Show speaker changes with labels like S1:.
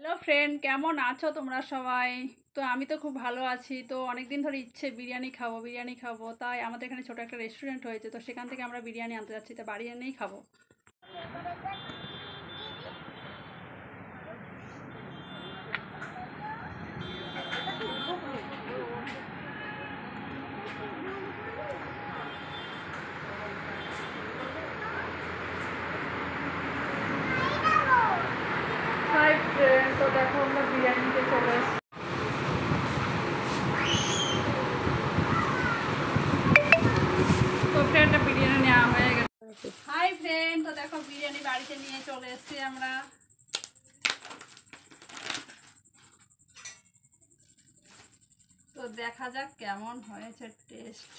S1: Hello friend, কেমন আছো তোমরা সবাই? তো আমি তো খুব ভালো আছি। তো অনেক দিন ধরে ইচ্ছে বিরিয়ানি খাবো, তাই আমাদের এখানে ছোট একটা রেস্টুরেন্ট হয়েছে, তো সেখান থেকে আমরা বিরিয়ানি আনতে যাচ্ছি, তা বাড়ি এনেই খাবো। হাই ফ্রেন্ড, তো দেখো আমরা বিরিয়ানিতে চলে এসেছি। তো ফ্রেন্ড, বিরিয়ানি নেওয়া হয়ে গেছে। হাই ফ্রেন্ড, তো দেখো বিরিয়ানি বাড়িতে নিয়ে চলে এসেছি আমরা। তো দেখা যাক কেমন হয়েছে টেস্ট।